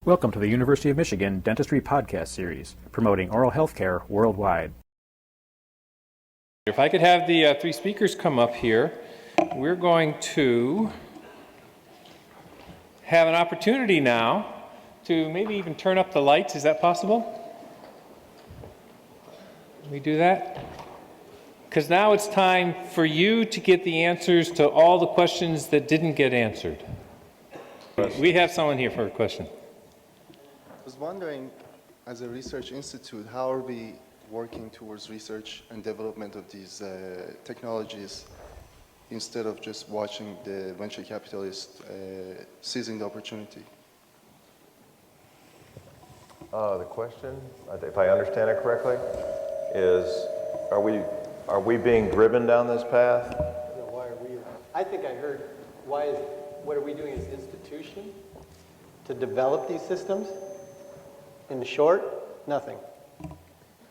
Welcome to the University of Michigan Dentistry Podcast Series, promoting oral health care worldwide. If I could have the three speakers come up here, we're going to have an opportunity now to maybe even turn up the lights. Is that possible? Can we do that? Because now it's time for you to get the answers to all the questions that didn't get answered. We have someone here for a question. I was wondering, as a research institute, how are we working towards research and development of these technologies instead of just watching the venture capitalists seizing the opportunity? The question, if I understand it correctly, is are we being driven down this path? No, why are we? I think I heard what are we doing as an institution to develop these systems? In short, nothing.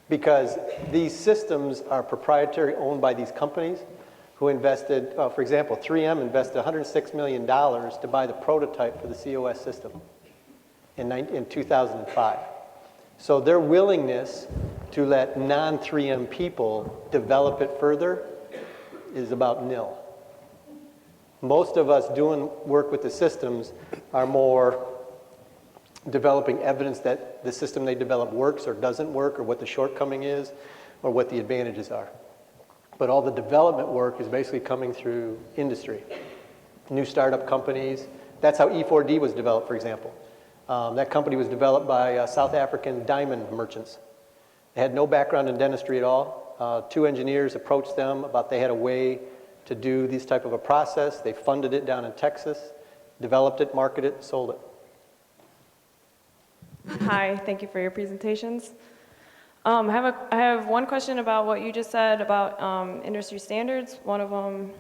Because these systems are proprietary, owned by these companies who invested, for example, 3M invested $106 million to buy the prototype for the COS system in 2005. So their willingness to let non-3M people develop it further is about nil. Most of us doing work with the systems are more developing evidence that the system they develop works or doesn't work, or what the shortcoming is, or what the advantages are. But all the development work is basically coming through industry. New startup companies. That's how E4D was developed, for example. That company was developed by South African diamond merchants. They had no background in dentistry at all. Two engineers approached them about they had a way to do this type of a process. They funded it down in Texas, developed it, marketed it, sold it. Hi, thank you for your presentations. I have one question about what you just said about industry standards. One of them,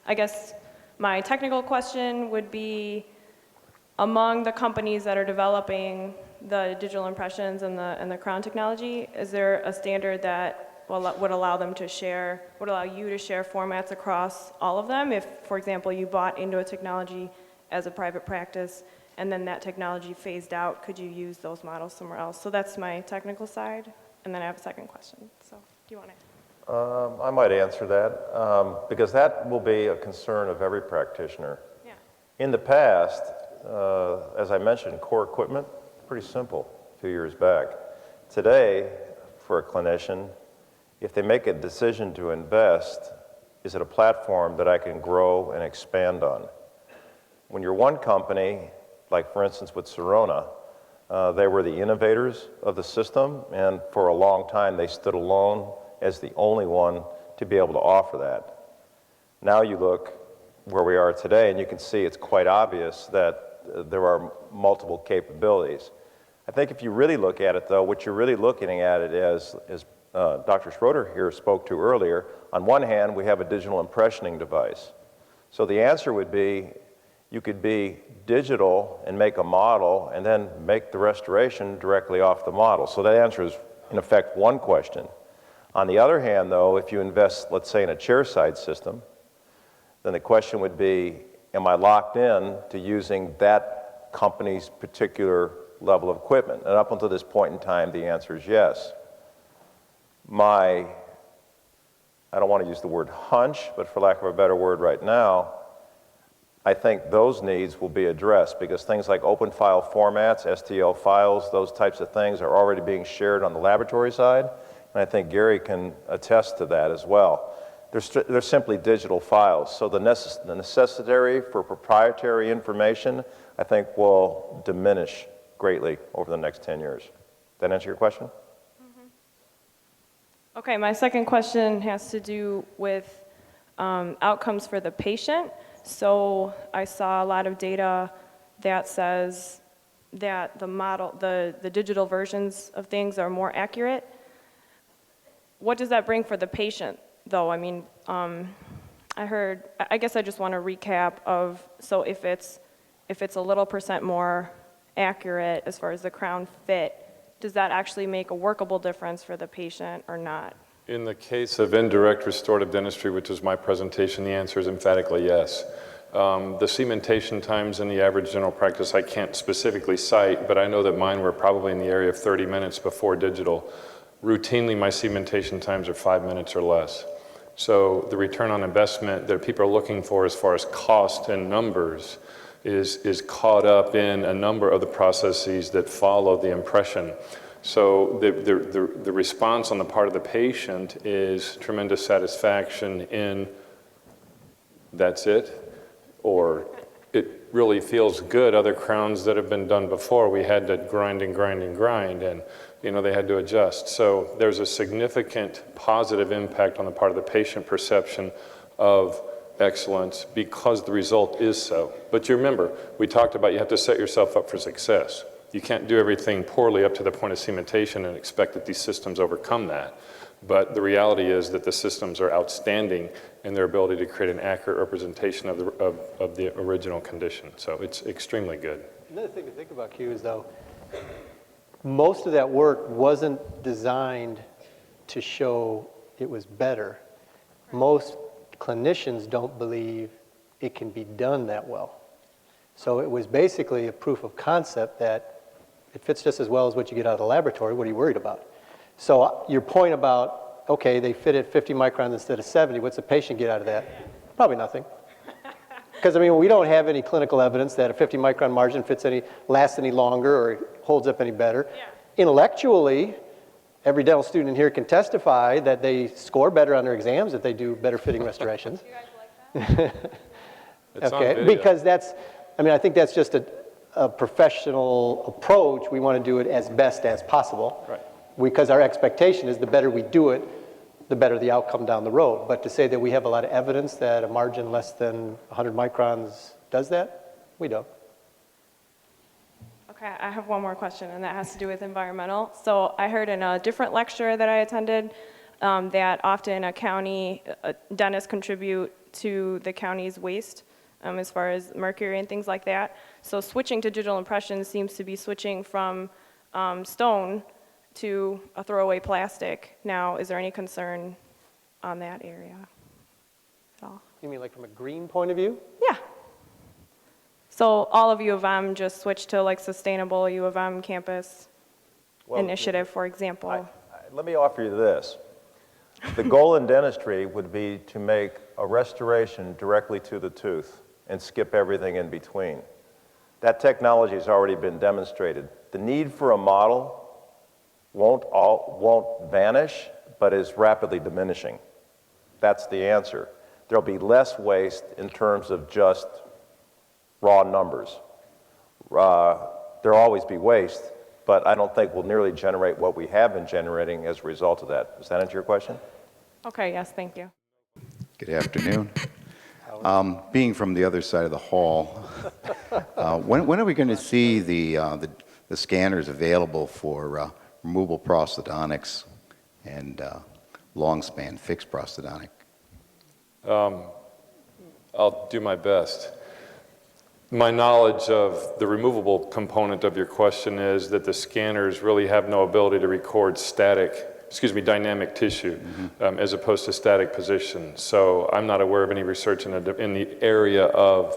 I guess my technical question would be, among the companies that are developing the digital impressions and the crown technology, is there a standard that would allow you to share formats across all of them? If, for example, you bought into a technology as a private practice, and then that technology phased out, could you use those models somewhere else? So that's my technical side, and then I have a second question. So do you want to? I might answer that, because that will be a concern of every practitioner. Yeah. In the past, as I mentioned, core equipment, pretty simple a few years back. Today, for a clinician, if they make a decision to invest, is it a platform that I can grow and expand on? When you're one company, like for instance with Sirona, they were the innovators of the system, and for a long time they stood alone as the only one to be able to offer that. Now you look where we are today and you can see it's quite obvious that there are multiple capabilities. I think if you really look at it though, what you're really looking at it as Dr. Schroeder here spoke to earlier, on one hand we have a digital impressioning device. So the answer would be, you could be digital and make a model and then make the restoration directly off the model. So that answers, in effect, one question. On the other hand, though, if you invest, let's say, in a chairside system, then the question would be, am I locked in to using that company's particular level of equipment? And up until this point in time, the answer is yes. I don't want to use the word hunch, but for lack of a better word right now, I think those needs will be addressed because things like open file formats, STL files, those types of things are already being shared on the laboratory side, and I think Gary can attest to that as well. They're simply digital files, so the necessity for proprietary information, I think, will diminish greatly over the next 10 years. Does that answer your question? Mm-hmm. Okay, my second question has to do with outcomes for the patient. So I saw a lot of data that says that the digital versions of things are more accurate. What does that bring for the patient, though? I mean, I guess I just want to recap of, so if it's a little % more accurate as far as the crown fit, does that actually make a workable difference for the patient or not? In the case of indirect restorative dentistry, which is my presentation, the answer is emphatically yes. The cementation times in the average general practice, I can't specifically cite, but I know that mine were probably in the area of 30 minutes before digital. Routinely, my cementation times are 5 minutes or less. So the return on investment that people are looking for as far as cost and numbers is caught up in a number of the processes that follow the impression. So the response on the part of the patient is tremendous satisfaction in that's it, or it really feels good. Other crowns that have been done before, we had to grind and grind and grind, and they had to adjust. So there's a significant positive impact on the part of the patient perception of excellence because the result is so. But you remember, we talked about you have to set yourself up for success. You can't do everything poorly up to the point of cementation and expect that these systems overcome that. But the reality is that the systems are outstanding in their ability to create an accurate representation of the original condition. So it's extremely good. Another thing to think about, Q, is though, most of that work wasn't designed to show it was better. Most clinicians don't believe it can be done that well. So it was basically a proof of concept that it fits just as well as what you get out of the laboratory. What are you worried about? So your point about, okay, they fit at 50 microns instead of 70, what's the patient get out of that? Probably nothing. Because, I mean, we don't have any clinical evidence that a 50 micron margin lasts any longer or holds up any better. Yeah. Intellectually, every dental student in here can testify that they score better on their exams if they do better fitting restorations. Do you guys like that? Okay, because I think that's just a professional approach. We want to do it as best as possible. Right. Because our expectation is the better we do it, the better the outcome down the road. But to say that we have a lot of evidence that a margin less than 100 microns does that, we don't. Okay, I have one more question, and that has to do with environmental. So I heard in a different lecture that I attended that often dentists contribute to the county's waste as far as mercury and things like that. So switching to digital impressions seems to be switching from stone to a throwaway plastic. Now, is there any concern on that area at all? You mean like from a green point of view? Yeah. So all of U of M just switched to like sustainable U of M campus initiative, for example. Let me offer you this. The goal in dentistry would be to make a restoration directly to the tooth and skip everything in between. That technology has already been demonstrated. The need for a model won't vanish, but is rapidly diminishing. That's the answer. There'll be less waste in terms of just raw numbers. There'll always be waste, but I don't think we'll nearly generate what we have been generating as a result of that. Does that answer your question? Okay, yes, thank you. Good afternoon. Being from the other side of the hall, when are we going to see the scanners available for removable prosthodontics and long span fixed prosthodontic? I'll do my best. My knowledge of the removable component of your question is that the scanners really have no ability to record dynamic tissue, as opposed to static position. So I'm not aware of any research in the area of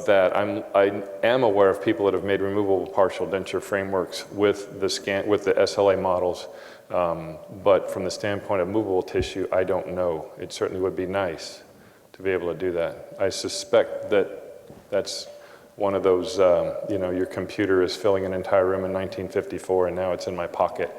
that. I am aware of people that have made removable partial denture frameworks with the SLA models, but from the standpoint of movable tissue, I don't know. It certainly would be nice to be able to do that. I suspect that's one of those, your computer is filling an entire room in 1954 and now it's in my pocket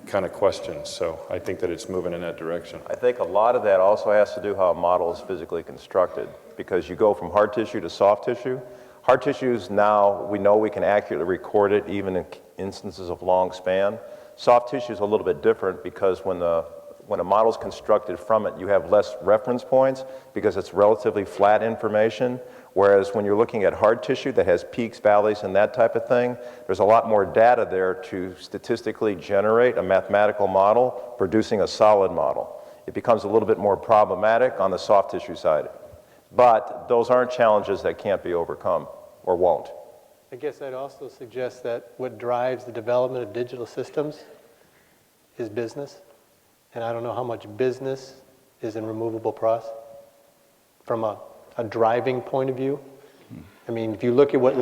kind of questions. So I think that it's moving in that direction. I think a lot of that also has to do how a model is physically constructed, because you go from hard tissue to soft tissue. Hard tissues now, we know we can accurately record it even in instances of long span. Soft tissue is a little bit different because when a model is constructed from it, you have less reference points because it's relatively flat information. Whereas when you're looking at hard tissue that has peaks, valleys, and that type of thing, there's a lot more data there to statistically generate a mathematical model, producing a solid model. It becomes a little bit more problematic on the soft tissue side. But those aren't challenges that can't be overcome, or won't. I guess I'd also suggest that what drives the development of digital systems is business. And I don't know how much business is in removable pros from a a driving point of view. I mean, if you look at what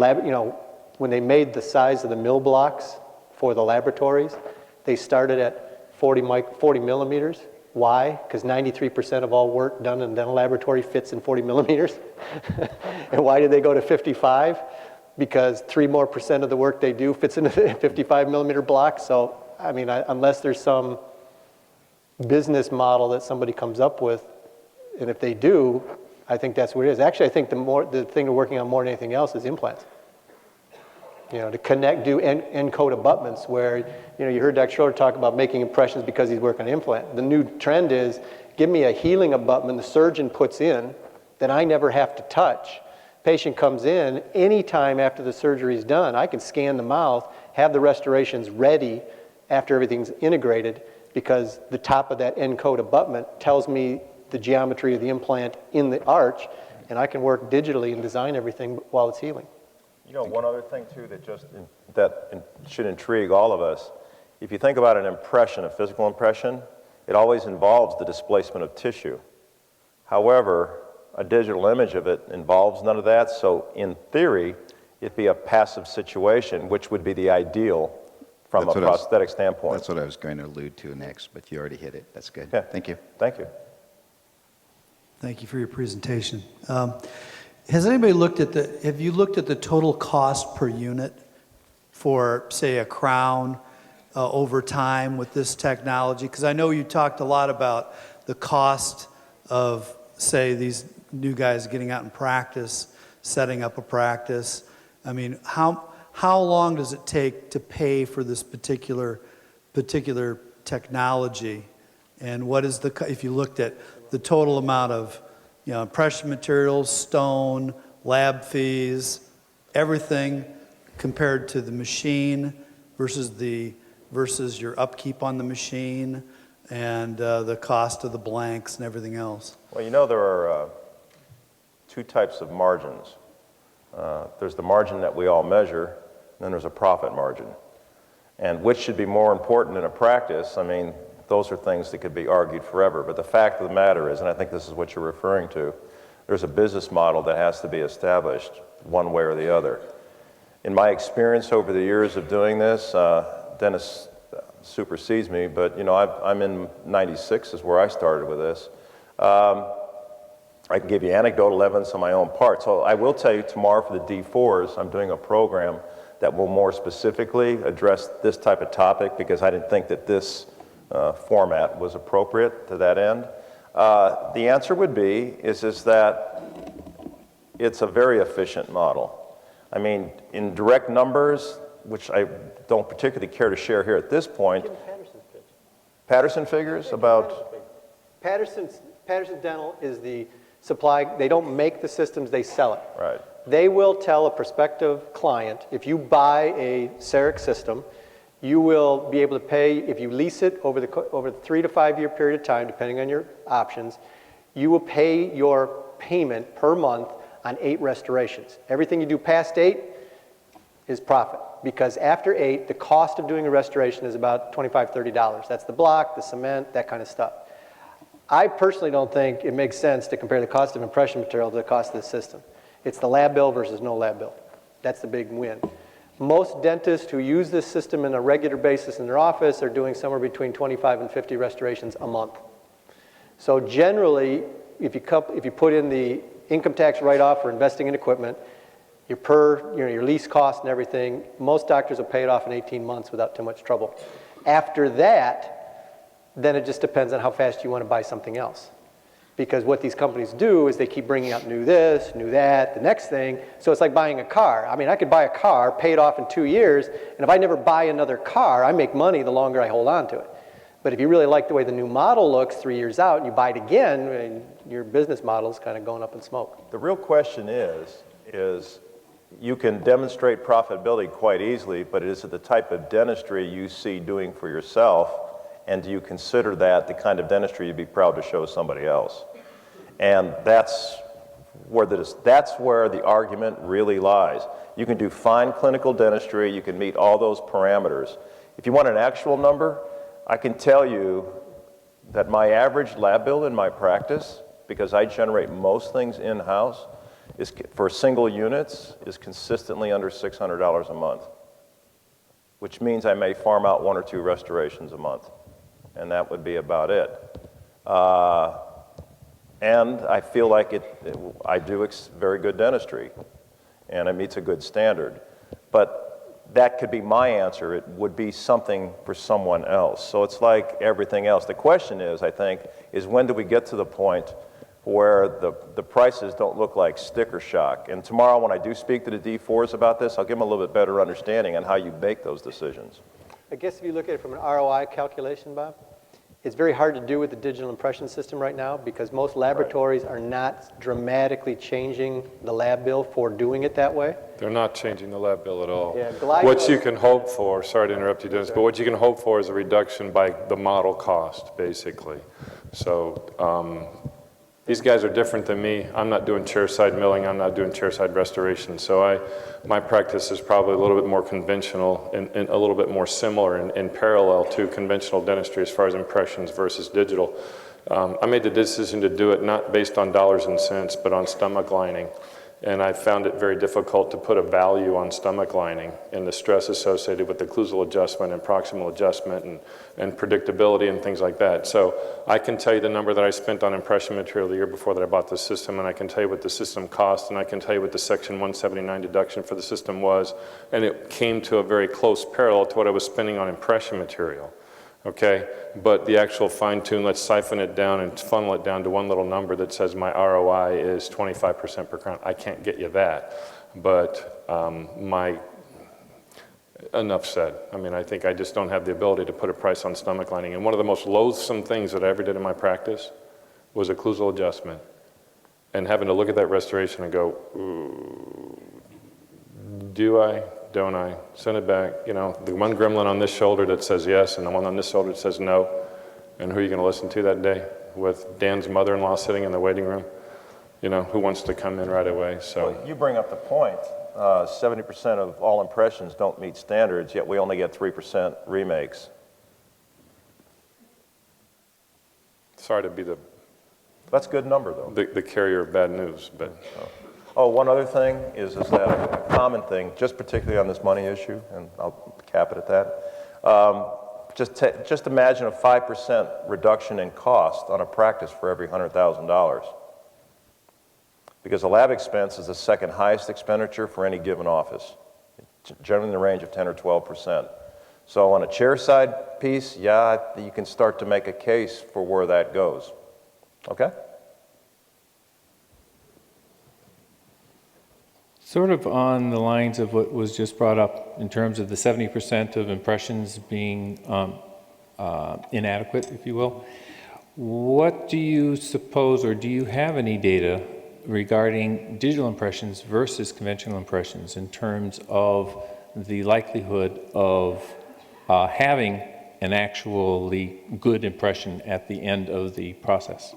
when they made the size of the mill blocks for the laboratories, they started at 40 millimeters. Why? Because 93% of all work done in a dental laboratory fits in 40 millimeters. And why did they go to 55? Because 3% more of the work they do fits in a 55 millimeter block. So, I mean, unless there's some business model that somebody comes up with, and if they do, I think that's what it is. Actually, I think the thing we're working on more than anything else is implants. To connect, do encode abutments where, you heard Dr. Schroeder talk about making impressions because he's working on implant. The new trend is, give me a healing abutment the surgeon puts in that I never have to touch. Patient comes in, anytime after the surgery is done, I can scan the mouth, have the restorations ready after everything's integrated, because the top of that encode abutment tells me the geometry of the implant in the arch, and I can work digitally and design everything while it's healing. One other thing too that should intrigue all of us. If you think about an impression, a physical impression, it always involves the displacement of tissue. However, a digital image of it involves none of that, so in theory, it'd be a passive situation, which would be the ideal from a prosthetic standpoint. That's what I was going to allude to next, but you already hit it. That's good. Yeah. Thank you. Thank you. Thank you for your presentation. Has anybody have you looked at the total cost per unit for, say, a crown over time with this technology? Because I know you talked a lot about the cost of, say, these new guys getting out in practice, setting up a practice. I mean, how long does it take to pay for this particular technology? And what is if you looked at the total amount of impression materials, stone, lab fees, everything compared to the machine versus your upkeep on the machine and the cost of the blanks and everything else? Well, there are two types of margins. There's the margin that we all measure, and then there's a profit margin. And which should be more important in a practice? I mean, those are things that could be argued forever. But the fact of the matter is, and I think this is what you're referring to, there's a business model that has to be established one way or the other. In my experience over the years of doing this, Dennis supersedes me, but I'm in 96 is where I started with this. I can give you anecdotal evidence on my own part. So I will tell you tomorrow for the D4s, I'm doing a program that will more specifically address this type of topic, because I didn't think that this format was appropriate to that end. The answer would be is that it's a very efficient model. I mean, in direct numbers, which I don't particularly care to share here at this point. Give Patterson's pitch. Patterson figures about? Patterson Dental is the supply. They don't make the systems, they sell it. Right. They will tell a prospective client, if you buy a CEREC system, you will be able to pay, if you lease it over the 3 to 5 year period of time, depending on your options, you will pay your payment per month on 8 restorations. Everything you do past 8 is profit, because after 8, the cost of doing a restoration is about $25, $30. That's the block, the cement, that kind of stuff. I personally don't think it makes sense to compare the cost of impression material to the cost of the system. It's the lab bill versus no lab bill. That's the big win. Most dentists who use this system on a regular basis in their office are doing somewhere between 25 and 50 restorations a month. So generally, if you put in the income tax write-off for investing in equipment, your lease cost and everything, most doctors will pay it off in 18 months without too much trouble. After that, then it just depends on how fast you want to buy something else. Because what these companies do is they keep bringing out new this, new that, the next thing. So it's like buying a car. I mean, I could buy a car, pay it off in 2 years, and if I never buy another car, I make money the longer I hold on to it. But if you really like the way the new model looks 3 years out and you buy it again, your business model is kind of going up in smoke. The real question is you can demonstrate profitability quite easily, but is it the type of dentistry you see doing for yourself? And do you consider that the kind of dentistry you'd be proud to show somebody else? And that's where the argument really lies. You can do fine clinical dentistry, you can meet all those parameters. If you want an actual number, I can tell you that my average lab bill in my practice because I generate most things in-house, is for single units is consistently under $600 a month, which means I may farm out 1 or 2 restorations a month, and that would be about it. And I feel like I do very good dentistry, and it meets a good standard. But that could be my answer. It would be something for someone else. So it's like everything else. The question is, I think, is when do we get to the point where the prices don't look like sticker shock? And tomorrow when I do speak to the D4s about this, I'll give them a little bit better understanding on how you make those decisions. I guess if you look at it from an ROI calculation, Bob, it's very hard to do with the digital impression system right now because most laboratories are not dramatically changing the lab bill for doing it that way. They're not changing the lab bill at all. Yeah, what you can hope for, sorry to interrupt you, Dennis, but what you can hope for is a reduction by the model cost, basically. So these guys are different than me. I'm not doing chairside milling. I'm not doing chairside restoration. So my practice is probably a little bit more conventional and a little bit more similar in parallel to conventional dentistry as far as impressions versus digital. I made the decision to do it not based on dollars and cents, but on stomach lining. And I found it very difficult to put a value on stomach lining and the stress associated with the occlusal adjustment and proximal adjustment and predictability and things like that. So I can tell you the number that I spent on impression material the year before that I bought the system, and I can tell you what the system cost, and I can tell you what the Section 179 deduction for the system was, and it came to a very close parallel to what I was spending on impression material. Okay, but the actual fine-tune, let's siphon it down and funnel it down to one little number that says my ROI is 25% per crown. I can't get you that, but enough said. I mean, I think I just don't have the ability to put a price on stomach lining. And one of the most loathsome things that I ever did in my practice was occlusal adjustment, and having to look at that restoration and go, ooh, do I? Don't I? Send it back. You know, the one gremlin on this shoulder that says yes and the one on this shoulder that says no. And who are you going to listen to that day? With Dan's mother-in-law sitting in the waiting room? You know, who wants to come in right away? So well, you bring up the point. 70% of all impressions don't meet standards, yet we only get 3% remakes. sorry to be That's a good number, though. the carrier of bad news, but... Oh, one other thing is that a common thing, just particularly on this money issue, and I'll cap it at that. Just imagine a 5% reduction in cost on a practice for every $100,000. Because a lab expense is the second highest expenditure for any given office, generally in the range of 10 or 12%. So on a chairside piece, yeah, you can start to make a case for where that goes. Okay? Sort of on the lines of what was just brought up in terms of the 70% of impressions being inadequate, if you will. What do you suppose, or do you have any data regarding digital impressions versus conventional impressions in terms of the likelihood of having an actually good impression at the end of the process?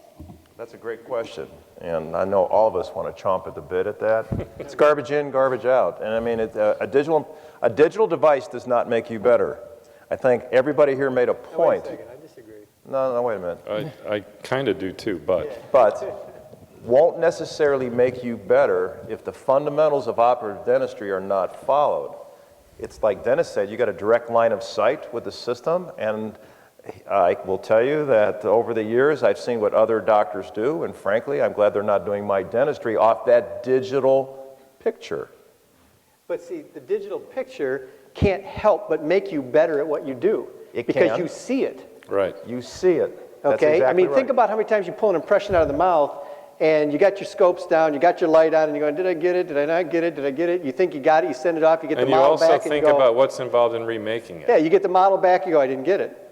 That's a great question, and I know all of us want to chomp at the bit at that. It's garbage in, garbage out, and I mean, a digital device does not make you better. I think everybody here made a point. Wait a second, I disagree. No, wait a minute. I kind of do too, but... But won't necessarily make you better if the fundamentals of operative dentistry are not followed. It's like Dennis said, you got a direct line of sight with the system, and I will tell you that over the years I've seen what other doctors do, and frankly I'm glad they're not doing my dentistry off that digital picture. But see, the digital picture can't help but make you better at what you do. It because can. you see it. Right. You see it. That's Okay? exactly I mean, right. think about how many times you pull an impression out of the mouth and you got your scopes down, you got your light on, and you're going, did I get it? Did I not get it? Did I get it? You think you got it, you send it off, you get And the you model also back, and you think go, about what's involved in remaking it. yeah, you get the model back, you go, I didn't get it.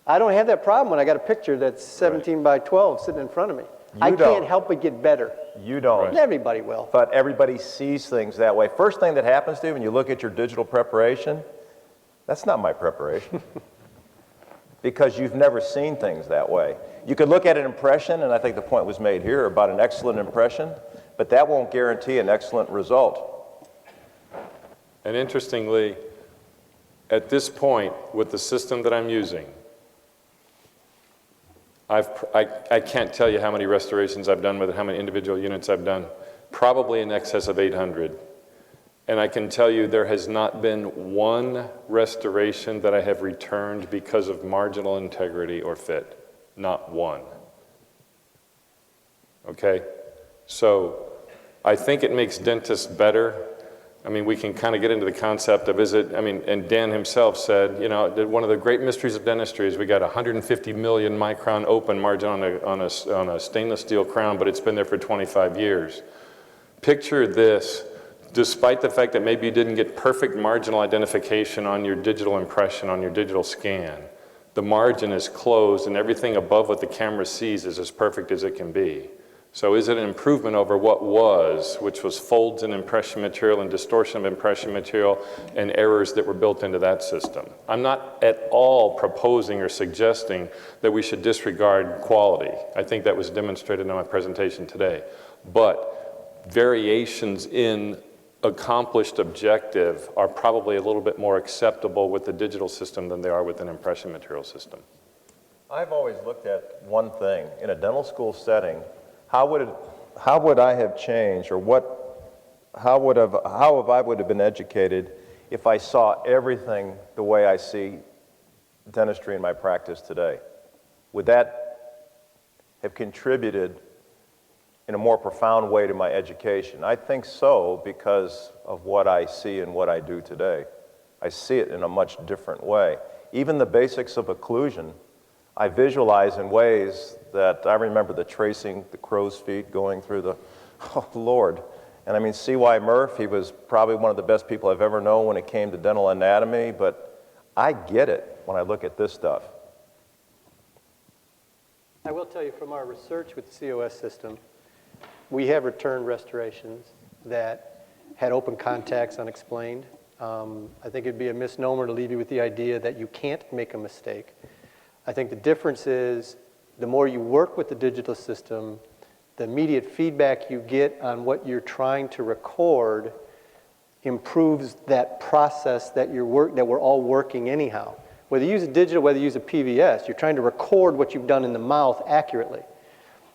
I don't have that problem when I got a picture that's 17 by 12 sitting in front of me. I don't. can't help but get better. You don't. And everybody will. But everybody sees things that way. First thing that happens to you when you look at your digital preparation, that's not my preparation. Because you've never seen things that way. You could look at an impression, and I think the point was made here about an excellent impression, but that won't guarantee an excellent result. And interestingly, at this point, with the system that I'm using, I can't tell you how many restorations I've done with it, how many individual units I've done, probably in excess of 800. And I can tell you there has not been one restoration that I have returned because of marginal integrity or fit. Not one. Okay? So I think it makes dentists better. I mean, we can kind of get into the concept of and Dan himself said, you know, one of the great mysteries of dentistry is we got 150 million micron open margin on a stainless steel crown, but it's been there for 25 years. Picture this. Despite the fact that maybe you didn't get perfect marginal identification on your digital impression, on your digital scan, the margin is closed and everything above what the camera sees is as perfect as it can be. So is it an improvement over what was, which was folds in impression material and distortion of impression material and errors that were built into that system? I'm not at all proposing or suggesting that we should disregard quality. I think that was demonstrated in my presentation today. But variations in accomplished objective are probably a little bit more acceptable with the digital system than they are with an impression material system. I've always looked at one thing. In a dental school setting, how would I have changed, or how would I have been educated if I saw everything the way I see dentistry in my practice today? Would that have contributed in a more profound way to my education? I think so, because of what I see and what I do today. I see it in a much different way. Even the basics of occlusion, I visualize in ways that I remember the tracing, the crow's feet going through the, oh Lord. And I mean, C.Y. Murph, he was probably one of the best people I've ever known when it came to dental anatomy, but I get it when I look at this stuff. I will tell you from our research with the COS system, we have returned restorations that had open contacts unexplained. I think it'd be a misnomer to leave you with the idea that you can't make a mistake. I think the difference is the more you work with the digital system, the immediate feedback you get on what you're trying to record improves that process that we're all working anyhow. Whether you use a digital, whether you use a PVS, you're trying to record what you've done in the mouth accurately.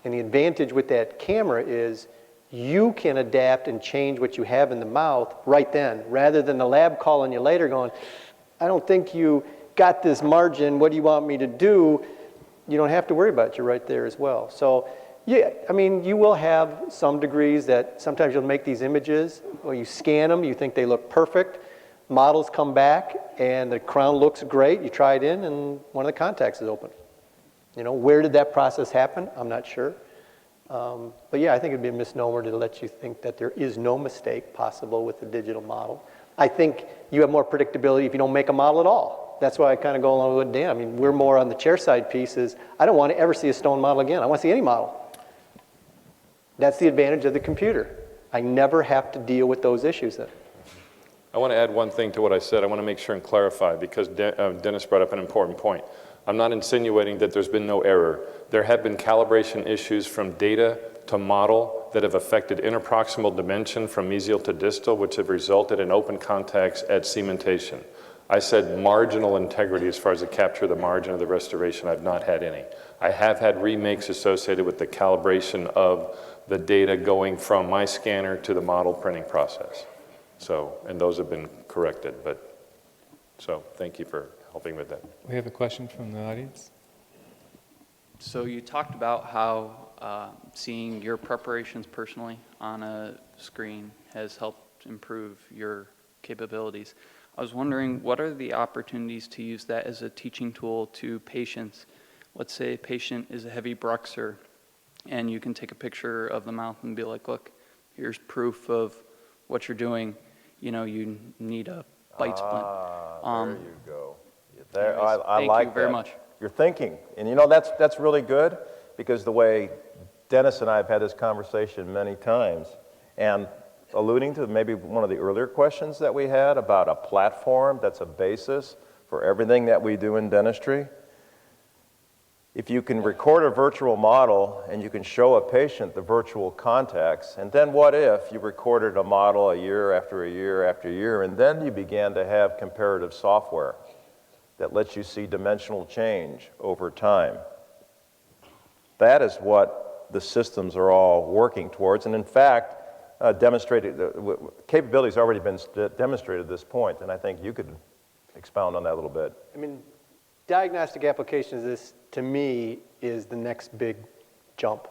And the advantage with that camera is you can adapt and change what you have in the mouth right then, rather than the lab calling you later going, I don't think you got this margin, what do you want me to do? You don't have to worry about it, you're right there as well. So yeah, I mean, you will have some degrees that sometimes you'll make these images, or you scan them, you think they look perfect, models come back and the crown looks great, you try it in and one of the contacts is open. You know, where did that process happen? I'm not sure. But yeah, I think it'd be a misnomer to let you think that there is no mistake possible with the digital model. I think you have more predictability if you don't make a model at all. That's why I kind of go along with Dan. I mean, we're more on the chairside pieces. I don't want to ever see a stone model again. I want to see any model. That's the advantage of the computer. I never have to deal with those issues then. I want to add one thing to what I said. I want to make sure and clarify, because Dennis brought up an important point. I'm not insinuating that there's been no error. There have been calibration issues from data to model that have affected interproximal dimension from mesial to distal, which have resulted in open contacts at cementation. I said marginal integrity as far as the capture of the margin of the restoration. I've not had any. I have had remakes associated with the calibration of the data going from my scanner to the model printing process. So, and those have been corrected, so thank you for helping with that. We have a question from the audience. So you talked about how seeing your preparations personally on a screen has helped improve your capabilities. I was wondering, what are the opportunities to use that as a teaching tool to patients? Let's say a patient is a heavy bruxer, and you can take a picture of the mouth and be like, look, here's proof of what you're doing. You know, you need a bite splint. There you go. I like that. Thank you very much. You're thinking, and you know, that's really good, because the way Dennis and I have had this conversation many times, and alluding to maybe one of the earlier questions that we had about a platform that's a basis for everything that we do in dentistry. If you can record a virtual model and you can show a patient the virtual contacts, and then what if you recorded a model a year after a year after year, and then you began to have comparative software that lets you see dimensional change over time. That is what the systems are all working towards, and in fact, capabilities already been demonstrated at this point, and I think you could expound on that a little bit. I mean, diagnostic applications, this, to me, is the next big jump.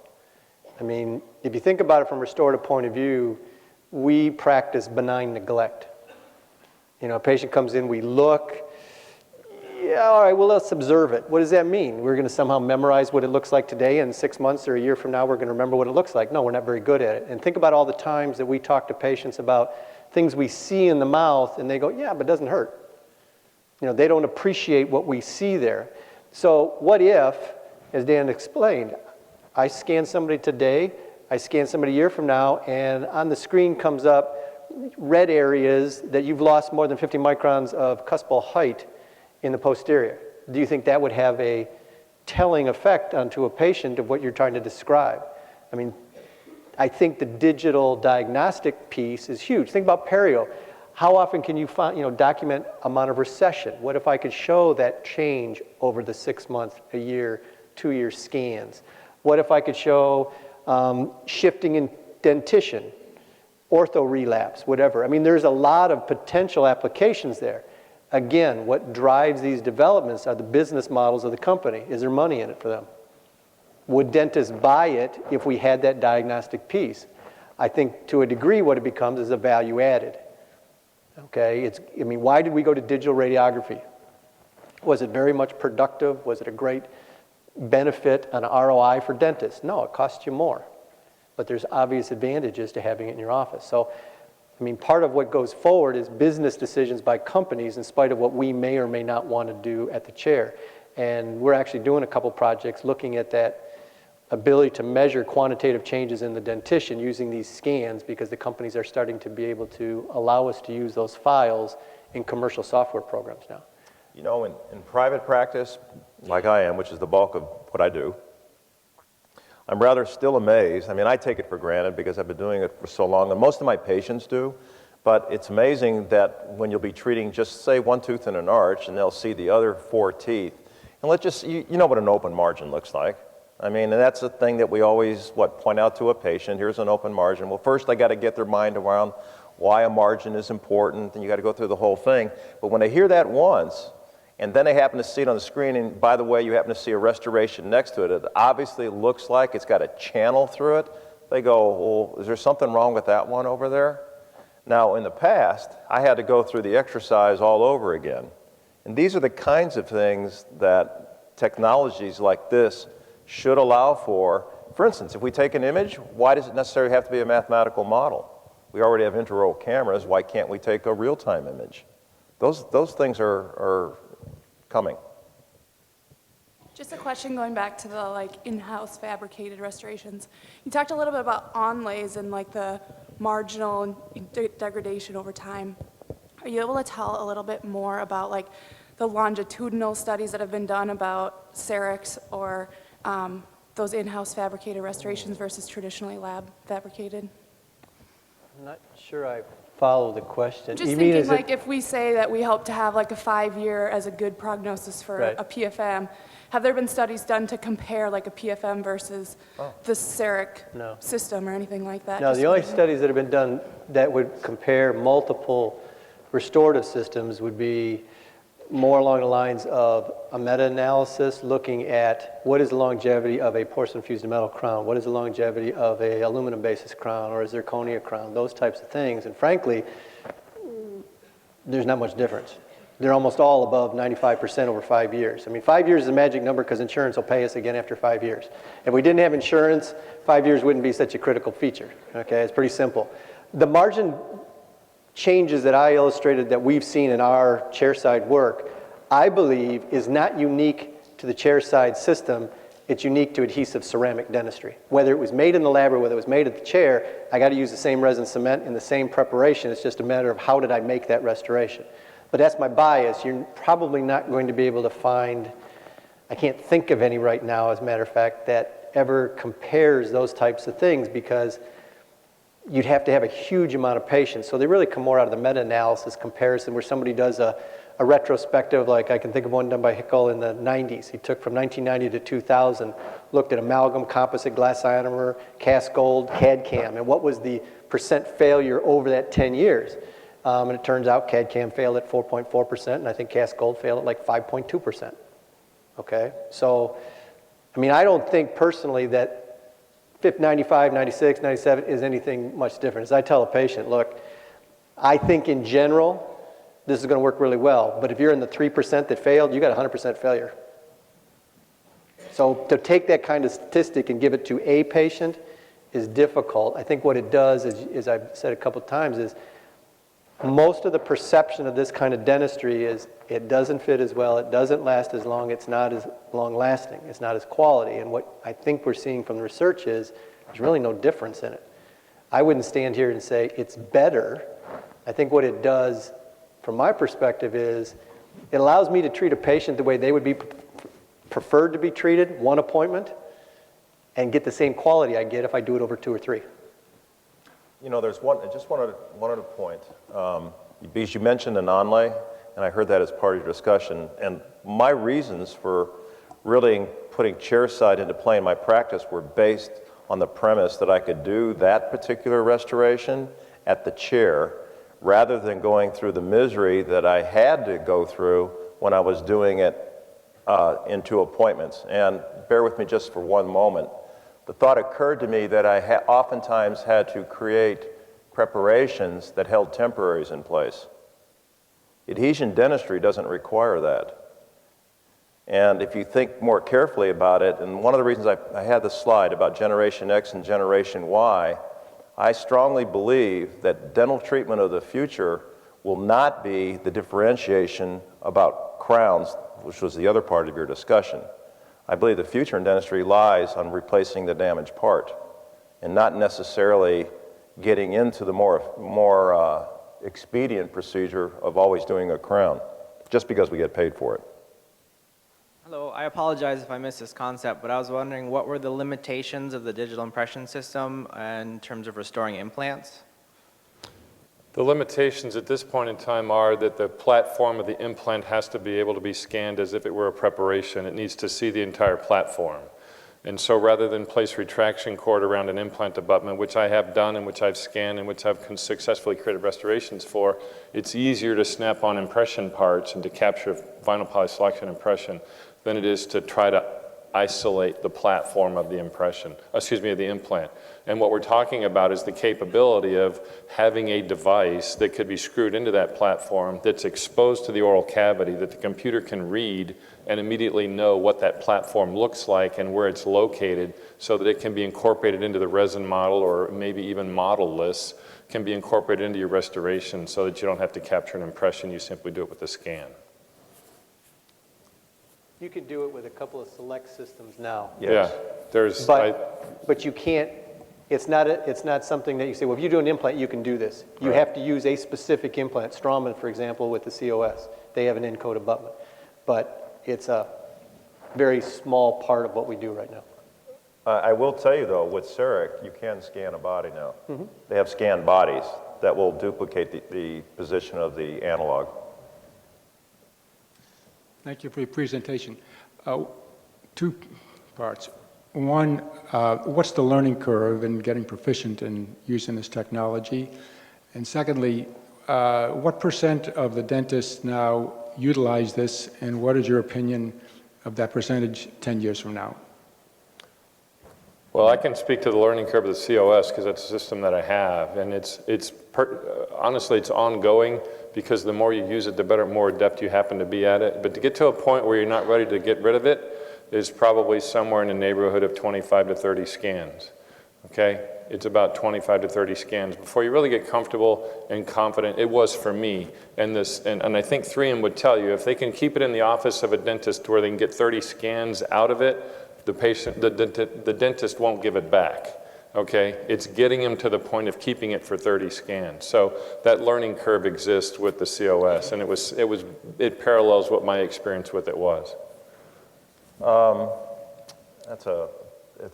I mean, if you think about it from a restorative point of view, we practice benign neglect. You know, a patient comes in, we look, yeah, all right, well, let's observe it. What does that mean? We're going to somehow memorize what it looks like today, and 6 months or a year from now, we're going to remember what it looks like. No, we're not very good at it. And think about all the times that we talk to patients about things we see in the mouth, and they go, yeah, but it doesn't hurt. You know, they don't appreciate what we see there. So what if, as Dan explained, I scan somebody today, I scan somebody a year from now, and on the screen comes up red areas that you've lost more than 50 microns of cuspal height in the posterior. Do you think that would have a telling effect onto a patient of what you're trying to describe? I mean, I think the digital diagnostic piece is huge. Think about perio. How often can you find, document amount of recession? What if I could show that change over the 6 month, a year, 2 year scans? What if I could show shifting in dentition, ortho relapse, whatever? I mean, there's a lot of potential applications there. Again, what drives these developments are the business models of the company. Is there money in it for them? Would dentists buy it if we had that diagnostic piece? I think to a degree what it becomes is a value added. Okay, why did we go to digital radiography? Was it very much productive? Was it a great benefit, an ROI for dentists? No, it costs you more. But there's obvious advantages to having it in your office. So, part of what goes forward is business decisions by companies in spite of what we may or may not want to do at the chair. And we're actually doing a couple projects looking at that ability to measure quantitative changes in the dentition using these scans, because the companies are starting to be able to allow us to use those files in commercial software programs now. You know, in private practice, like I am, which is the bulk of what I do, I'm rather still amazed. I take it for granted because I've been doing it for so long, and most of my patients do, but it's amazing that when you'll be treating just, say, one tooth in an arch, and they'll see the other 4 teeth, and let's just, you know what an open margin looks like. And that's the thing that we always, point out to a patient, here's an open margin. Well, first they got to get their mind around why a margin is important, and you got to go through the whole thing. But when they hear that once, and then they happen to see it on the screen, and by the way, you happen to see a restoration next to it, it obviously looks like it's got a channel through it, they go, well, is there something wrong with that one over there? Now, in the past, I had to go through the exercise all over again. And these are the kinds of things that technologies like this should allow for. For instance, if we take an image, why does it necessarily have to be a mathematical model? We already have intraoral cameras, why can't we take a real-time image? Those things are coming. Just a question going back to the in-house fabricated restorations. You talked a little bit about onlays and the marginal degradation over time. Are you able to tell a little bit more about the longitudinal studies that have been done about CEREX or those in-house fabricated restorations versus traditionally lab fabricated? I'm not sure I follow the question. Just thinking if we say that we hope to have a 5-year as a good prognosis for a PFM, have there been studies done to compare a PFM versus the CEREC system or anything like that? No, the only studies that have been done that would compare multiple restorative systems would be more along the lines of a meta-analysis looking at what is the longevity of a porcelain-fused metal crown, what is the longevity of a aluminum basis crown or a zirconia crown, those types of things. And frankly, there's not much difference. They're almost all above 95% over 5 years. 5 years is a magic number because insurance will pay us again after 5 years. If we didn't have insurance, 5 years wouldn't be such a critical feature. Okay, it's pretty simple. The margin changes that I illustrated that we've seen in our chairside work, I believe is not unique to the chairside system. It's unique to adhesive ceramic dentistry. Whether it was made in the lab or whether it was made at the chair, I got to use the same resin cement in the same preparation. It's just a matter of how did I make that restoration. But that's my bias. You're probably not going to be able to find, I can't think of any right now, as a matter of fact, that ever compares those types of things because you'd have to have a huge amount of patience. So they really come more out of the meta-analysis comparison where somebody does a a retrospective, like I can think of one done by Hickel in the 90s. He took from 1990 to 2000, looked at amalgam, composite glass ionomer, cast gold, CAD-CAM, and what was the percent failure over that 10 years. And it turns out CAD-CAM failed at 4.4%, and I think cast gold failed at like 5.2%. Okay, so, I mean, I don't think personally that 95, 96, 97 is anything much different. As I tell a patient, look, I think in general, this is going to work really well. But if you're in the 3% that failed, you got 100% failure. So to take that kind of statistic and give it to a patient is difficult. I think what it does, as I've said a couple of times, is most of the perception of this kind of dentistry is it doesn't fit as well, it doesn't last as long, it's not as long lasting, it's not as quality. And what I think we're seeing from the research is there's really no difference in it. I wouldn't stand here and say it's better. I think what it does, from my perspective, is it allows me to treat a patient the way they would be preferred to be treated, one appointment, and get the same quality I get if I do it over 2 or 3. You know, there's just one other point. Because you mentioned an onlay, and I heard that as part of your discussion. And my reasons for really putting chairside into play in my practice were based on the premise that I could do that particular restoration at the chair rather than going through the misery that I had to go through when I was doing it in 2 appointments. And bear with me just for one moment. The thought occurred to me that I oftentimes had to create preparations that held temporaries in place. Adhesion dentistry doesn't require that. And if you think more carefully about it, and one of the reasons I had the slide about Generation X and Generation Y, I strongly believe that dental treatment of the future will not be the differentiation about crowns, which was the other part of your discussion. I believe the future in dentistry lies on replacing the damaged part and not necessarily getting into the more expedient procedure of always doing a crown, just because we get paid for it. Hello, I apologize if I missed this concept, but I was wondering what were the limitations of the digital impression system in terms of restoring implants? The limitations at this point in time are that the platform of the implant has to be able to be scanned as if it were a preparation. It needs to see the entire platform. And so rather than place retraction cord around an implant abutment, which I have done and which I've scanned and which I've successfully created restorations for, it's easier to snap on impression parts and to capture vinyl polyselection impression than it is to try to isolate the platform of the of the implant. And what we're talking about is the capability of having a device that could be screwed into that platform that's exposed to the oral cavity that the computer can read and immediately know what that platform looks like and where it's located so that it can be incorporated into the resin model, or maybe even model-less can be incorporated into your restoration so that you don't have to capture an impression, you simply do it with a scan. You can do it with a couple of select systems now. Yes. Yeah, but you can't, it's not something that you say, well, if you do an implant, you can do this. You have to use a specific implant. Straumann, for example, with the COS, they have an in-code abutment. But it's a very small part of what we do right now. I will tell you, though, with CEREC, you can scan a body now. Mm-hmm. They have scanned bodies that will duplicate the position of the analog. Thank you for your presentation. 2 parts. One, what's the learning curve in getting proficient in using this technology? And secondly, what % of the dentists now utilize this, and what is your opinion of that percentage 10 years from now? Well, I can speak to the learning curve of the COS because that's a system that I have, and honestly, it's ongoing because the more you use it, the more adept you happen to be at it. But to get to a point where you're not ready to get rid of it is probably somewhere in the neighborhood of 25 to 30 scans, okay? It's about 25 to 30 scans before you really get comfortable and confident. It was for me, and I think 3M would tell you, if they can keep it in the office of a dentist where they can get 30 scans out of it, the dentist won't give it back, okay? It's getting him to the point of keeping it for 30 scans. So that learning curve exists with the COS, and it parallels what my experience with it was. It's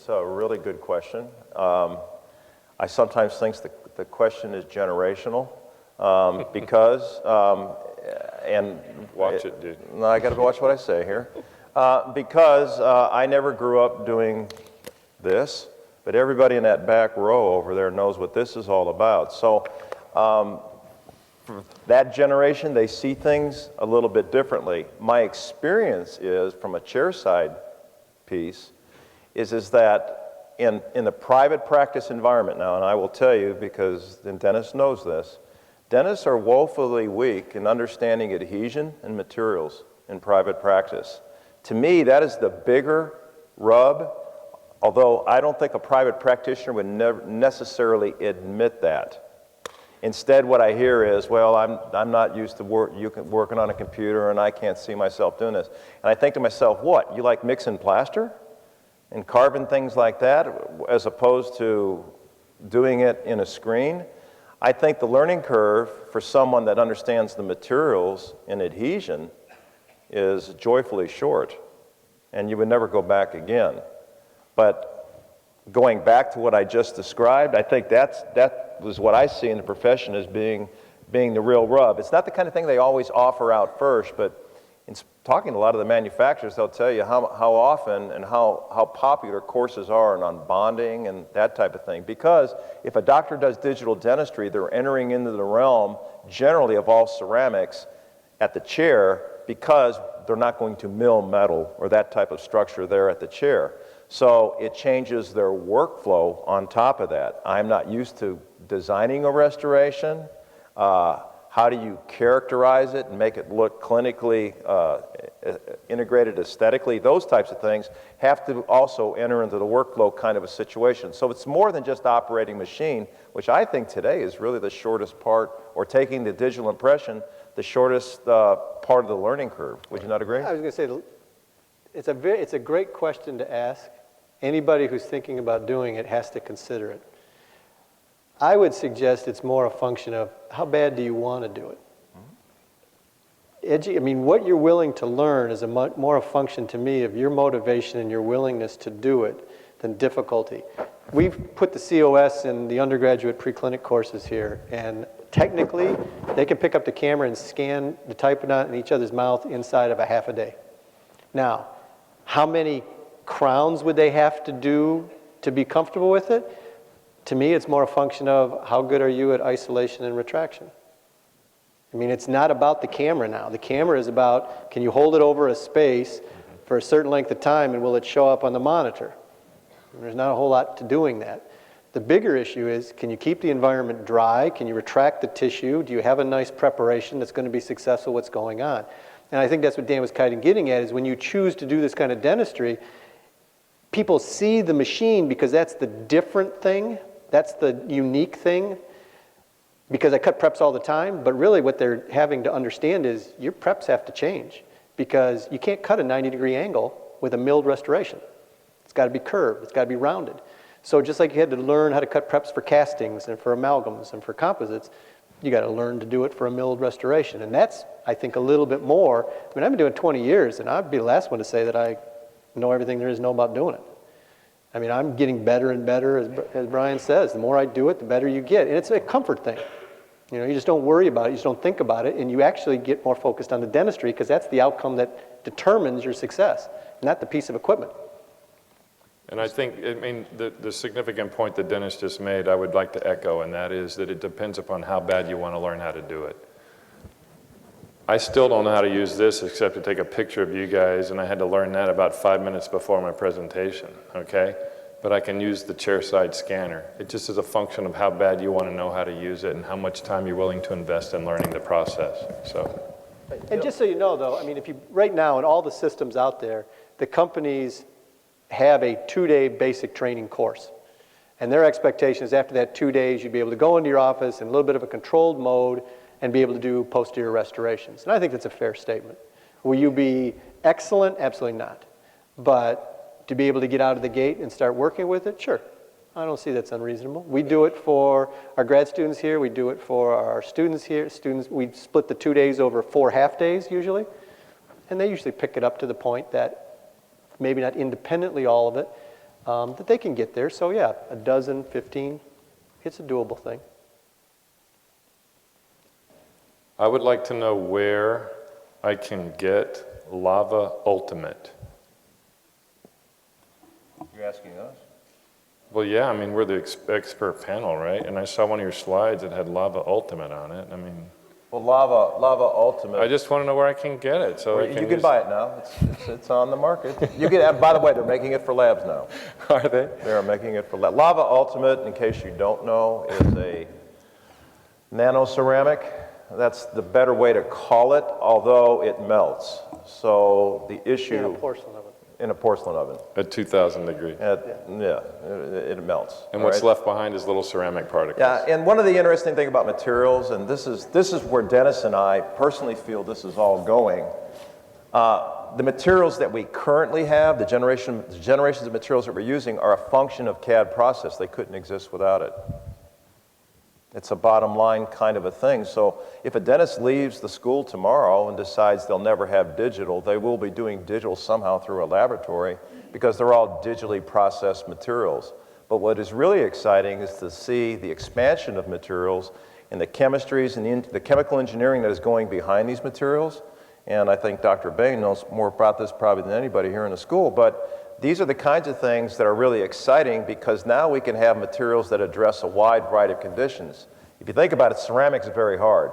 a really good question. I sometimes think the question is generational because and Watch it, dude. No, I got to watch what I say here. Because I never grew up doing this, but everybody in that back row over there knows what this is all about. So for that generation, they see things a little bit differently. My experience is, from a chairside piece, is that in the private practice environment now, and I will tell you because Dennis knows this, dentists are woefully weak in understanding adhesion and materials in private practice. To me, that is the bigger rub, although I don't think a private practitioner would never necessarily admit that. Instead, what I hear is, well, I'm not used to working on a computer and I can't see myself doing this. And I think to myself, what, you like mixing plaster and carving things like that as opposed to doing it in a screen? I think the learning curve for someone that understands the materials and adhesion is joyfully short, and you would never go back again. But going back to what I just described, I think that was what I see in the profession as being the real rub. It's not the kind of thing they always offer out first, but in talking to a lot of the manufacturers, they'll tell you how often and how popular courses are on bonding and that type of thing. Because if a doctor does digital dentistry, they're entering into the realm generally of all ceramics at the chair, because they're not going to mill metal or that type of structure there at the chair. So it changes their workflow on top of that. I'm not used to designing a restoration. How do you characterize it and make it look clinically integrated aesthetically? Those types of things have to also enter into the workflow kind of a situation. So it's more than just operating machine, which I think today is really the shortest part, or taking the digital impression, the shortest part of the learning curve. Would you not agree? I was going to say, it's a great question to ask. Anybody who's thinking about doing it has to consider it. I would suggest it's more a function of how bad do you want to do it. I mean, what you're willing to learn is more a function to me of your motivation and your willingness to do it than difficulty. We've put the COS in the undergraduate preclinic courses here, and technically, they can pick up the camera and scan the typodont in each other's mouth inside of a half a day. Now, how many crowns would they have to do to be comfortable with it? To me, it's more a function of how good are you at isolation and retraction. I mean, it's not about the camera now. The camera is about, can you hold it over a space for a certain length of time, and will it show up on the monitor? And there's not a whole lot to doing that. The bigger issue is, can you keep the environment dry? Can you retract the tissue? Do you have a nice preparation that's going to be successful? What's going on? And I think that's what Dan was kind of getting at, is when you choose to do this kind of dentistry, people see the machine because that's the different thing. That's the unique thing. Because I cut preps all the time, but really what they're having to understand is your preps have to change, because you can't cut a 90-degree angle with a milled restoration. It's got to be curved. It's got to be rounded. So just like you had to learn how to cut preps for castings and for amalgams and for composites, you got to learn to do it for a milled restoration. And that's, I think, a little bit more. I mean, I've been doing it 20 years, and I'd be the last one to say that I know everything there is to know about doing it. I mean, I'm getting better and better, as Brian says. The more I do it, the better you get. And it's a comfort thing. You know, you just don't worry about it, you just don't think about it, and you actually get more focused on the dentistry, because that's the outcome that determines your success, not the piece of equipment. And I think, I mean, the significant point that Dennis just made, I would like to echo, and that is that it depends upon how bad you want to learn how to do it. I still don't know how to use this except to take a picture of you guys, and I had to learn that about 5 minutes before my presentation, okay? But I can use the chairside scanner. It just is a function of how bad you want to know how to use it and how much time you're willing to invest in learning the process. So. And just so you know, though, I mean, if you right now in all the systems out there, the companies have a 2-day basic training course. And their expectation is after that 2 days, you'd be able to go into your office in a little bit of a controlled mode and be able to do posterior restorations. And I think that's a fair statement. Will you be excellent? Absolutely not. But to be able to get out of the gate and start working with it, sure. I don't see that's unreasonable. We do it for our grad students here. We do it for our students here. We split the 2 days over 4 half days usually. And they usually pick it up to the point that maybe not independently all of it, that they can get there. So yeah, a dozen, 15, it's a doable thing. I would like to know where I can get Lava Ultimate. You're asking us? Well, yeah, I mean, we're the expert panel, right? And I saw one of your slides that had Lava Ultimate on it. I mean, Well, Lava Ultimate. I just want to know where I can get it. So I You can can buy it now. It's on the market. You can. By the way, they're making it for labs now. Are they? They are making it for labs. Lava Ultimate, in case you don't know, is a nanoceramic. That's the better way to call it, although it melts. So the issue... In a porcelain oven. In a porcelain oven. At 2,000 degrees. It melts. And all what's right? left behind is little ceramic particles. Yeah, and one of the interesting things about materials, and this is where Dennis and I personally feel this is all going, the materials that we currently have, the generations of materials that we're using are a function of CAD process. They couldn't exist without it. It's a bottom line kind of a thing. So if a dentist leaves the school tomorrow and decides they'll never have digital, they will be doing digital somehow through a laboratory because they're all digitally processed materials. But what is really exciting is to see the expansion of materials and the chemistries and the chemical engineering that is going behind these materials. And I think Dr. Bain knows more about this probably than anybody here in the school, but these are the kinds of things that are really exciting because now we can have materials that address a wide variety of conditions. If you think about it, ceramics is very hard,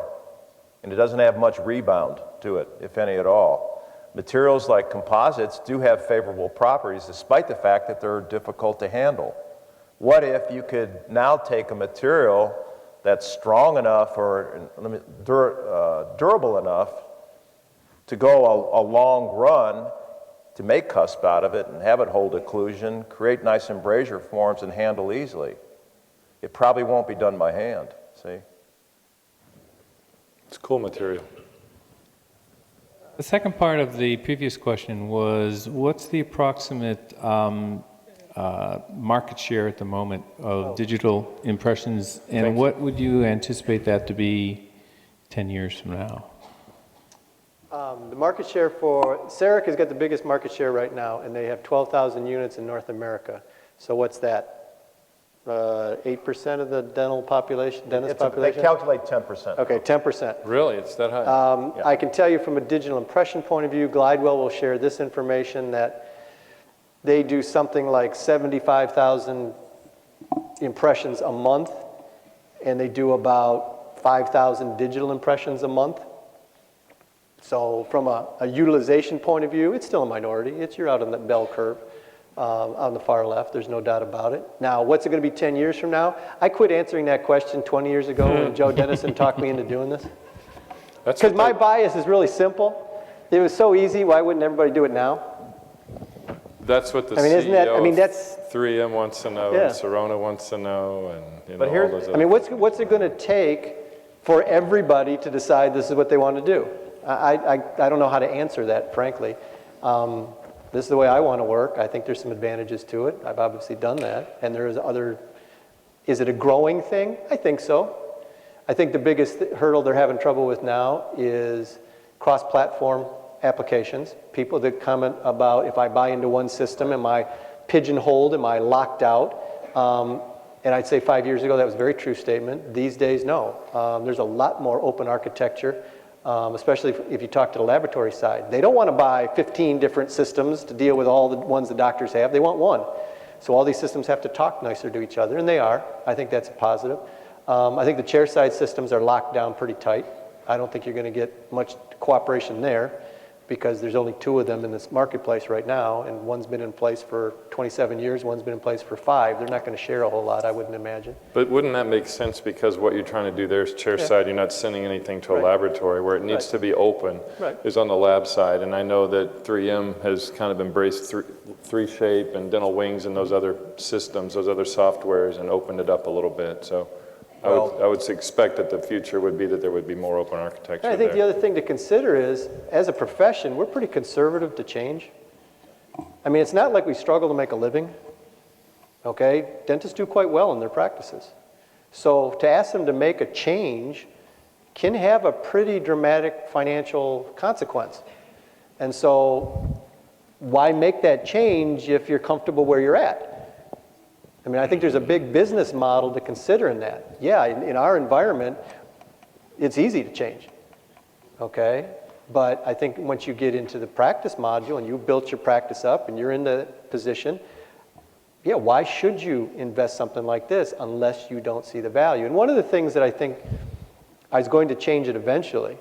and it doesn't have much rebound to it, if any at all. Materials like composites do have favorable properties despite the fact that they're difficult to handle. What if you could now take a material that's strong enough or durable enough to go a long run to make cusp out of it and have it hold occlusion, create nice embrasure forms, and handle easily. It probably won't be done by hand, see? It's cool material. The second part of the previous question was, what's the approximate market share at the moment of digital impressions, and what would you anticipate that to be 10 years from now? The market share for, CEREC has got the biggest market share right now, and they have 12,000 units in North America. So what's that? 8% of the dental population, dentist population? They calculate 10%. Okay, 10%. Really? It's that high? Yeah. I can tell you from a digital impression point of view, Glidewell will share this information that they do something like 75,000 impressions a month, and they do about 5,000 digital impressions a month. So from a utilization point of view, it's still a minority. You're out on the bell curve on the far left. There's no doubt about it. Now, what's it going to be 10 years from now? I quit answering that question 20 years ago when Joe Dennison talked me into doing this. Because my bias is really simple. It was so easy. Why wouldn't everybody do it now? That's what the isn't that, that's 3M wants to know, and Sirona wants to know, and all those other what's it going to take for everybody to decide this is what they want to do? I don't know how to answer that, frankly. This is the way I want to work. I think there's some advantages to it. I've obviously done that. And there is is it a growing thing? I think so. I think the biggest hurdle they're having trouble with now is cross-platform applications. People that comment about, if I buy into one system, am I pigeonholed, am I locked out? And I'd say 5 years ago, that was a very true statement. These days, no. There's a lot more open architecture. Especially if you talk to the laboratory side. They don't want to buy 15 different systems to deal with all the ones the doctors have. They want one. So all these systems have to talk nicer to each other, and they are. I think that's a positive. I think the chairside systems are locked down pretty tight. I don't think you're going to get much cooperation there because there's only 2 of them in this marketplace right now, and one's been in place for 27 years, one's been in place for 5. They're not going to share a whole lot, I wouldn't imagine. But wouldn't that make sense because what you're trying to do there is chairside, you're not sending anything to a laboratory where it needs to be open is on the lab side. And I know that 3M has kind of embraced 3Shape and Dental Wings and those other systems, those other softwares, and opened it up a little bit. So I would expect that the future would be that there would be more open architecture. I think the other thing to consider is, as a profession, we're pretty conservative to change. I mean, it's not like we struggle to make a living, okay? Dentists do quite well in their practices. So to ask them to make a change can have a pretty dramatic financial consequence. And so why make that change if you're comfortable where you're at? I mean, I think there's a big business model to consider in that. Yeah, in our environment, it's easy to change. okay? But I think once you get into the practice module and you built your practice up and you're in the position, yeah, why should you invest something like this unless you don't see the value? And one of the things that I think is going to change it eventually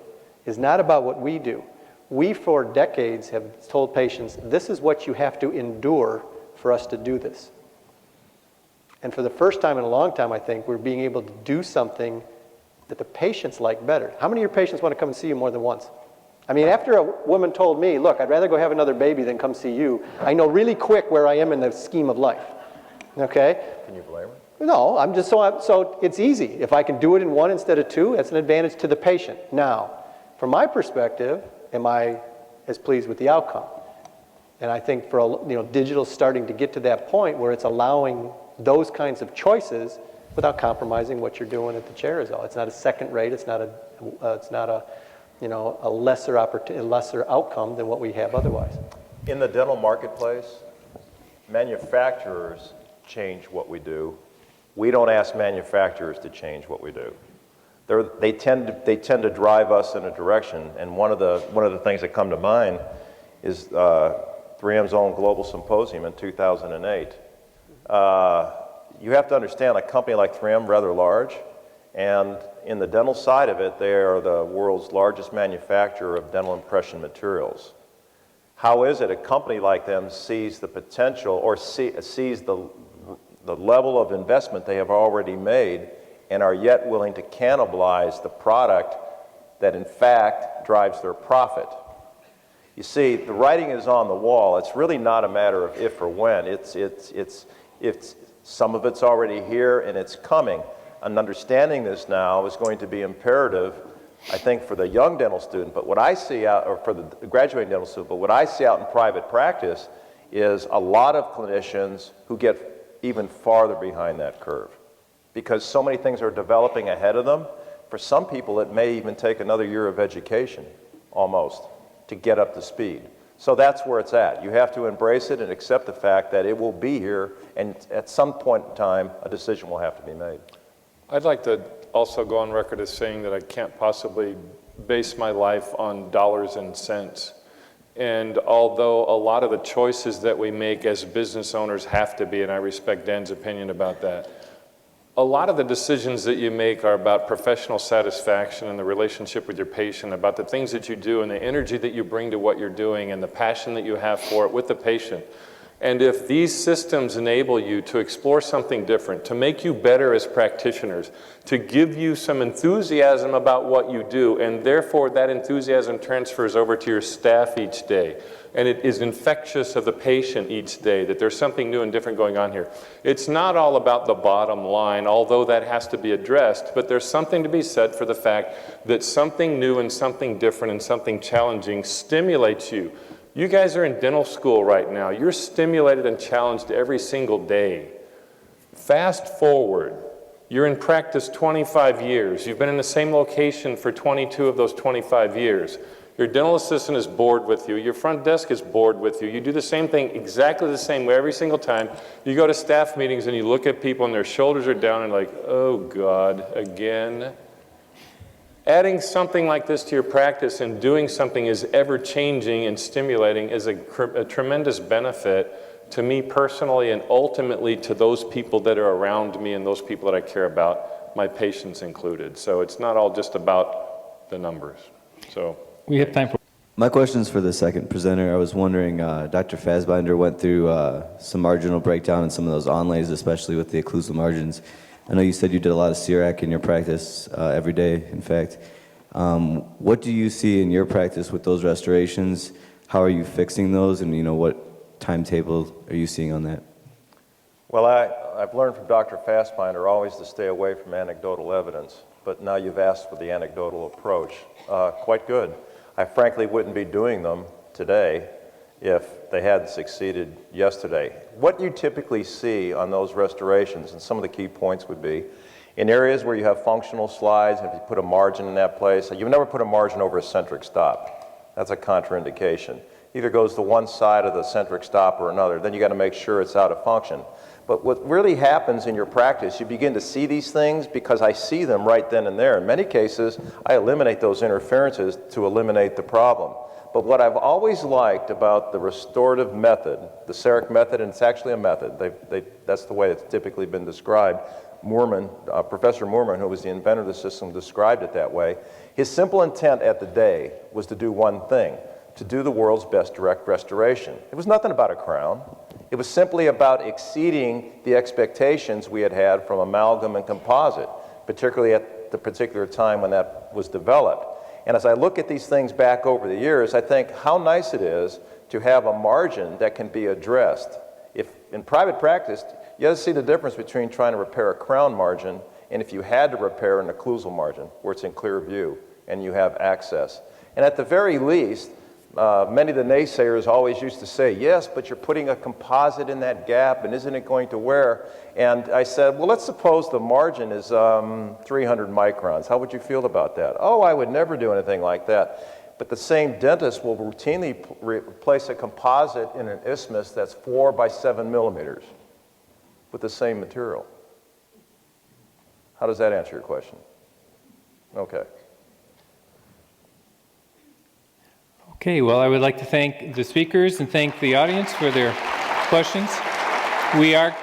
is not about what we do. We, for decades, have told patients, this is what you have to endure for us to do this. And for the first time in a long time, I think, we're being able to do something that the patients like better. How many of your patients want to come and see you more than once? I mean, after a woman told me, look, I'd rather go have another baby than come see you, I know really quick where I am in the scheme of life, okay? Can you blame her? No, I'm just so it's easy. If I can do it in one instead of two, that's an advantage to the patient. Now, from my perspective, am I as pleased with the outcome? And I think for digital's starting to get to that point where it's allowing those kinds of choices without compromising what you're doing at the chair is all. It's not a second rate. It's not a lesser outcome than what we have otherwise. In the dental marketplace, manufacturers change what we do. We don't ask manufacturers to change what we do. They tend to drive us in a direction, and one of the things that come to mind is 3M's own global symposium in 2008. You have to understand a company like 3M, rather large, and in the dental side of it, they are the world's largest manufacturer of dental impression materials. How is it a company like them sees the potential or sees the level of investment they have already made and are yet willing to cannibalize the product that in fact drives their profit? You see, the writing is on the wall. It's really not a matter of if or when. It's some of it's already here and it's coming. And understanding this now is going to be imperative, I think, for the young dental student, but what I see out, or for the graduating dental student, but what I see out in private practice is a lot of clinicians who get even farther behind that curve because so many things are developing ahead of them. For some people, it may even take another year of education, almost, to get up to speed. So that's where it's at. You have to embrace it and accept the fact that it will be here, and at some point in time, a decision will have to be made. I'd like to also go on record as saying that I can't possibly base my life on dollars and cents. And although a lot of the choices that we make as business owners have to be, and I respect Dan's opinion about that, a lot of the decisions that you make are about professional satisfaction and the relationship with your patient, about the things that you do and the energy that you bring to what you're doing and the passion that you have for it with the patient. And if these systems enable you to explore something different, to make you better as practitioners, to give you some enthusiasm about what you do, and therefore that enthusiasm transfers over to your staff each day, and it is infectious of the patient each day, that there's something new and different going on here. It's not all about the bottom line, although that has to be addressed, but there's something to be said for the fact that something new and something different and something challenging stimulates you. You guys are in dental school right now. You're stimulated and challenged every single day. Fast forward, you're in practice 25 years. You've been in the same location for 22 of those 25 years. Your dental assistant is bored with you. Your front desk is bored with you. You do the same thing exactly the same way every single time. You go to staff meetings and you look at people and their shoulders are down and like, oh God, again. Adding something like this to your practice and doing something is ever-changing and stimulating is a tremendous benefit to me personally and ultimately to those people that are around me and those people that I care about, my patients included. So it's not all just about the numbers. So we have time for... My question is for the second presenter. I was wondering, Dr. Fassbinder went through some marginal breakdown in some of those onlays, especially with the occlusal margins. I know you said you did a lot of CIRAC in your practice every day, in fact. What do you see in your practice with those restorations? How are you fixing those, and what timetable are you seeing on that? Well, I've learned from Dr. Fassbinder always to stay away from anecdotal evidence, but now you've asked for the anecdotal approach. Quite good. I frankly wouldn't be doing them today if they hadn't succeeded yesterday. What you typically see on those restorations, and some of the key points would be, in areas where you have functional slides, if you put a margin in that place, you've never put a margin over a centric stop. That's a contraindication. either goes to one side of the centric stop or another. Then you got to make sure it's out of function. But what really happens in your practice, you begin to see these things because I see them right then and there. In many cases, I eliminate those interferences to eliminate the problem. But what I've always liked about the restorative method, the CEREC method, and it's actually a method, that's the way it's typically been described. Professor Moorman, who was the inventor of the system, described it that way. His simple intent at the day was to do one thing, to do the world's best direct restoration. It was nothing about a crown. It was simply about exceeding the expectations we had had from amalgam and composite, particularly at the particular time when that was developed. And as I look at these things back over the years, I think how nice it is to have a margin that can be addressed. If in private practice, you have to see the difference between trying to repair a crown margin and if you had to repair an occlusal margin, where it's in clear view and you have access. And at the very least, many of the naysayers always used to say, yes, but you're putting a composite in that gap, and isn't it going to wear? And I said, well, let's suppose the margin is 300 microns. How would you feel about that? Oh, I would never do anything like that. But the same dentist will routinely replace a composite in an isthmus that's 4 by 7 millimeters with the same material. How does that answer your question? Okay. Okay, well, I would like to thank the speakers and thank the audience for their questions. We are...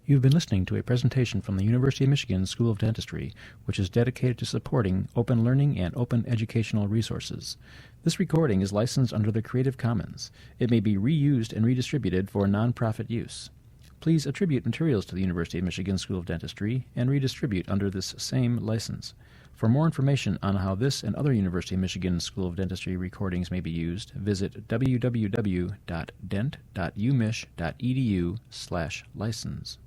You've been listening to a presentation from the University of Michigan School of Dentistry, which is dedicated to supporting open learning and open educational resources. This recording is licensed under the Creative Commons. It may be reused and redistributed for nonprofit use. Please attribute materials to the University of Michigan School of Dentistry and redistribute under this same license. For more information on how this and other University of Michigan School of Dentistry recordings may be used, visit www.dent.umich.edu/license.